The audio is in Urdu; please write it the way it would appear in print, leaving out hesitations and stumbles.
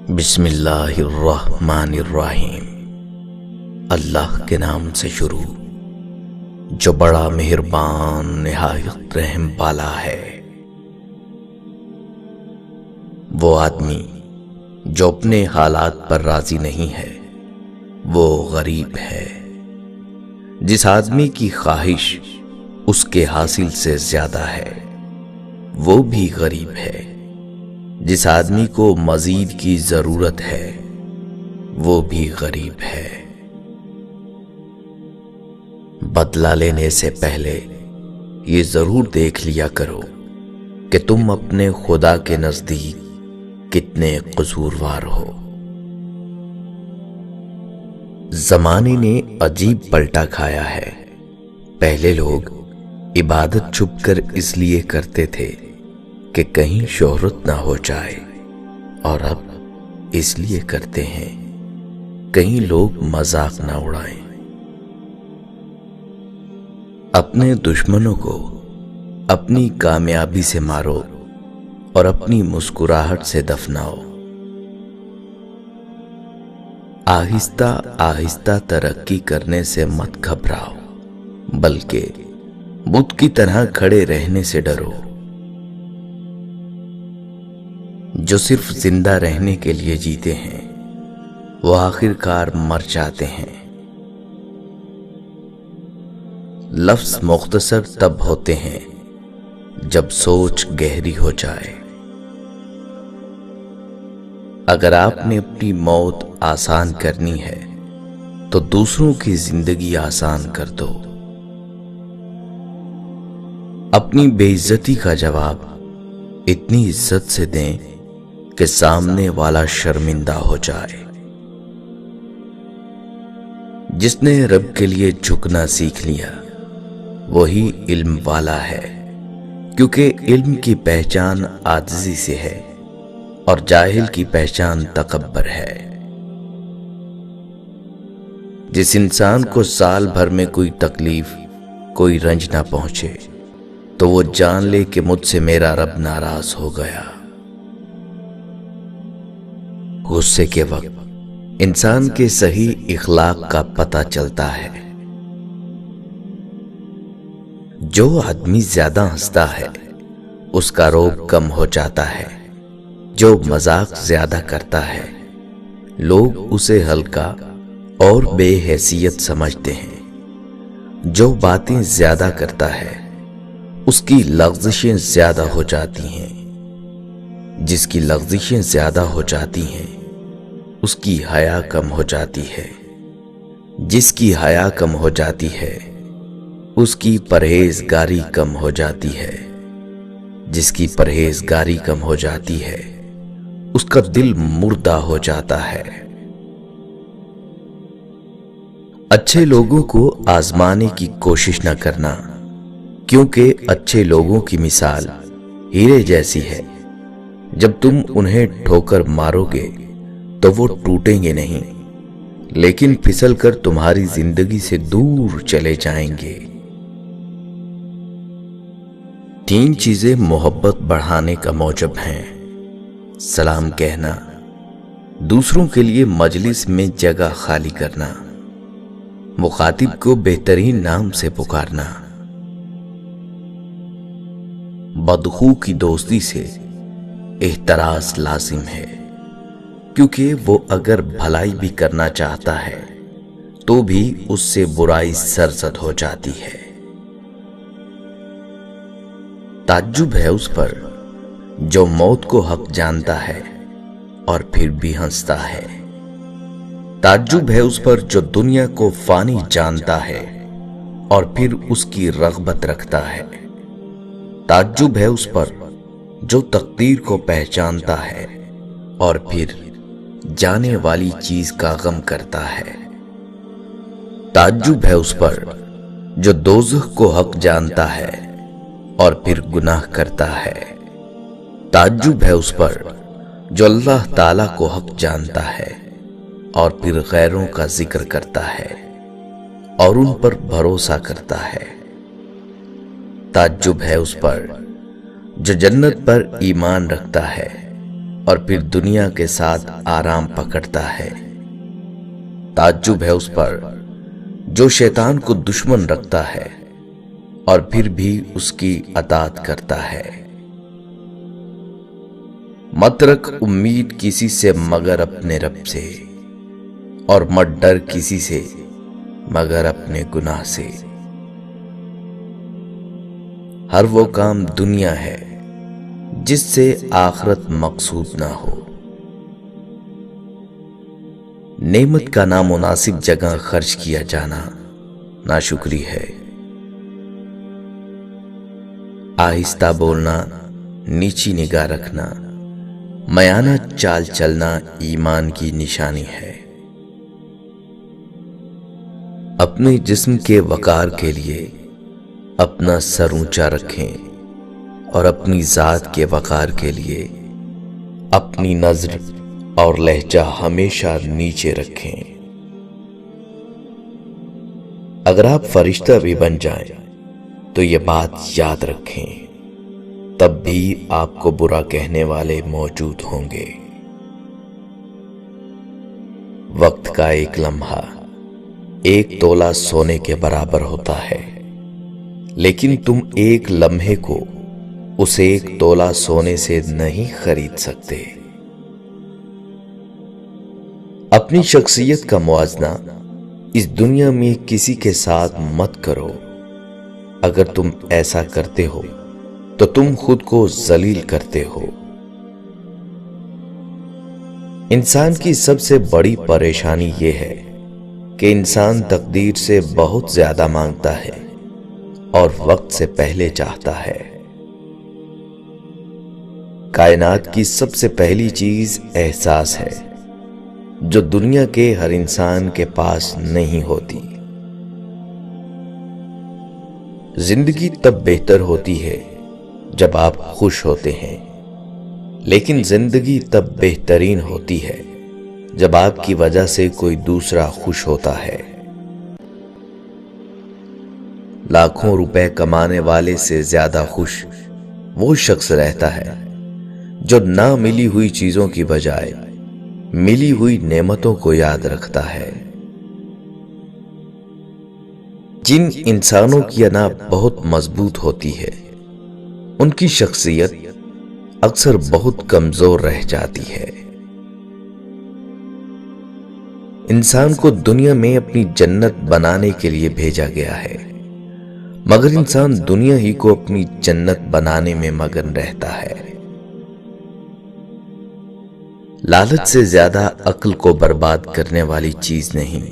بسم اللہ الرحمن الرحیم۔ اللہ کے نام سے شروع جو بڑا مہربان نہایت رحم والا ہے۔ وہ آدمی جو اپنے حالات پر راضی نہیں ہے وہ غریب ہے۔ جس آدمی کی خواہش اس کے حاصل سے زیادہ ہے وہ بھی غریب ہے۔ جس آدمی کو مزید کی ضرورت ہے وہ بھی غریب ہے۔ بدلہ لینے سے پہلے یہ ضرور دیکھ لیا کرو کہ تم اپنے خدا کے نزدیک کتنے قصوروار ہو۔ زمانے نے عجیب پلٹا کھایا ہے۔ پہلے لوگ عبادت چھپ کر اس لیے کرتے تھے کہ کہیں شہرت نہ ہو جائے، اور اب اس لیے کرتے ہیں کہیں لوگ مذاق نہ اڑائیں۔ اپنے دشمنوں کو اپنی کامیابی سے مارو اور اپنی مسکراہٹ سے دفناؤ۔ آہستہ آہستہ ترقی کرنے سے مت گھبراؤ، بلکہ بت کی طرح کھڑے رہنے سے ڈرو۔ جو صرف زندہ رہنے کے لیے جیتے ہیں وہ آخر کار مر جاتے ہیں۔ لفظ مختصر تب ہوتے ہیں جب سوچ گہری ہو جائے۔ اگر آپ نے اپنی موت آسان کرنی ہے تو دوسروں کی زندگی آسان کر دو۔ اپنی بے عزتی کا جواب اتنی عزت سے دیں کہ سامنے والا شرمندہ ہو جائے۔ جس نے رب کے لیے جھکنا سیکھ لیا وہی علم والا ہے، کیونکہ علم کی پہچان عاجزی سے ہے اور جاہل کی پہچان تکبر ہے۔ جس انسان کو سال بھر میں کوئی تکلیف کوئی رنج نہ پہنچے تو وہ جان لے کہ مجھ سے میرا رب ناراض ہو گیا۔ غصے کے وقت انسان کے صحیح اخلاق کا پتہ چلتا ہے۔ جو آدمی زیادہ ہنستا ہے اس کا روب کم ہو جاتا ہے۔ جو مذاق زیادہ کرتا ہے لوگ اسے ہلکا اور بے حیثیت سمجھتے ہیں۔ جو باتیں زیادہ کرتا ہے اس کی لغزشیں زیادہ ہو جاتی ہیں۔ جس کی لغزشیں زیادہ ہو جاتی ہیں اس کی حیا کم ہو جاتی ہے۔ جس کی حیا کم ہو جاتی ہے اس کی پرہیزگاری کم ہو جاتی ہے۔ جس کی پرہیزگاری کم ہو جاتی ہے اس کا دل مردہ ہو جاتا ہے۔ اچھے لوگوں کو آزمانے کی کوشش نہ کرنا، کیونکہ اچھے لوگوں کی مثال ہیرے جیسی ہے۔ جب تم انہیں ٹھوکر مارو گے تو وہ ٹوٹیں گے نہیں، لیکن پھسل کر تمہاری زندگی سے دور چلے جائیں گے۔ 3 چیزیں محبت بڑھانے کا موجب ہیں: سلام کہنا، دوسروں کے لیے مجلس میں جگہ خالی کرنا، مخاطب کو بہترین نام سے پکارنا۔ بدخو کی دوستی سے احتراز لازم ہے، کیونکہ وہ اگر بھلائی بھی کرنا چاہتا ہے تو بھی اس سے برائی سرزد ہو جاتی ہے۔ تعجب ہے اس پر جو موت کو حق جانتا ہے اور پھر بھی ہنستا ہے۔ تعجب ہے اس پر جو دنیا کو فانی جانتا ہے اور پھر اس کی رغبت رکھتا ہے۔ تعجب ہے اس پر جو تقدیر کو پہچانتا ہے اور پھر جانے والی چیز کا غم کرتا ہے۔ تعجب ہے اس پر جو دوزخ کو حق جانتا ہے اور پھر گناہ کرتا ہے۔ تعجب ہے اس پر جو اللہ تعالیٰ کو حق جانتا ہے اور پھر غیروں کا ذکر کرتا ہے اور ان پر بھروسہ کرتا ہے۔ تعجب ہے اس پر جو جنت پر ایمان رکھتا ہے اور پھر دنیا کے ساتھ آرام پکڑتا ہے۔ تعجب ہے اس پر جو شیطان کو دشمن رکھتا ہے اور پھر بھی اس کی اطاعت کرتا ہے۔ مت رکھ امید کسی سے مگر اپنے رب سے، اور مت ڈر کسی سے مگر اپنے گناہ سے۔ ہر وہ کام دنیا ہے جس سے آخرت مقصود نہ ہو۔ نعمت کا نامناسب جگہ خرچ کیا جانا ناشکری ہے۔ آہستہ بولنا، نیچی نگاہ رکھنا، میانہ چال چلنا ایمان کی نشانی ہے۔ اپنے جسم کے وقار کے لیے اپنا سر اونچا رکھیں، اور اپنی ذات کے وقار کے لیے اپنی نظر اور لہجہ ہمیشہ نیچے رکھیں۔ اگر آپ فرشتہ بھی بن جائیں تو یہ بات یاد رکھیں، تب بھی آپ کو برا کہنے والے موجود ہوں گے۔ وقت کا ایک لمحہ 1 تولہ سونے کے برابر ہوتا ہے، لیکن تم ایک لمحے کو اس 1 تولہ سونے سے نہیں خرید سکتے۔ اپنی شخصیت کا موازنہ اس دنیا میں کسی کے ساتھ مت کرو۔ اگر تم ایسا کرتے ہو تو تم خود کو ذلیل کرتے ہو۔ انسان کی سب سے بڑی پریشانی یہ ہے کہ انسان تقدیر سے بہت زیادہ مانگتا ہے اور وقت سے پہلے چاہتا ہے۔ کائنات کی سب سے پہلی چیز احساس ہے، جو دنیا کے ہر انسان کے پاس نہیں ہوتی۔ زندگی تب بہتر ہوتی ہے جب آپ خوش ہوتے ہیں، لیکن زندگی تب بہترین ہوتی ہے جب آپ کی وجہ سے کوئی دوسرا خوش ہوتا ہے۔ لاکھوں روپے کمانے والے سے زیادہ خوش وہ شخص رہتا ہے جو نہ ملی ہوئی چیزوں کی بجائے ملی ہوئی نعمتوں کو یاد رکھتا ہے۔ جن انسانوں کی انا بہت مضبوط ہوتی ہے، ان کی شخصیت اکثر بہت کمزور رہ جاتی ہے۔ انسان کو دنیا میں اپنی جنت بنانے کے لیے بھیجا گیا ہے، مگر انسان دنیا ہی کو اپنی جنت بنانے میں مگن رہتا ہے۔ لالچ سے زیادہ عقل کو برباد کرنے والی چیز نہیں۔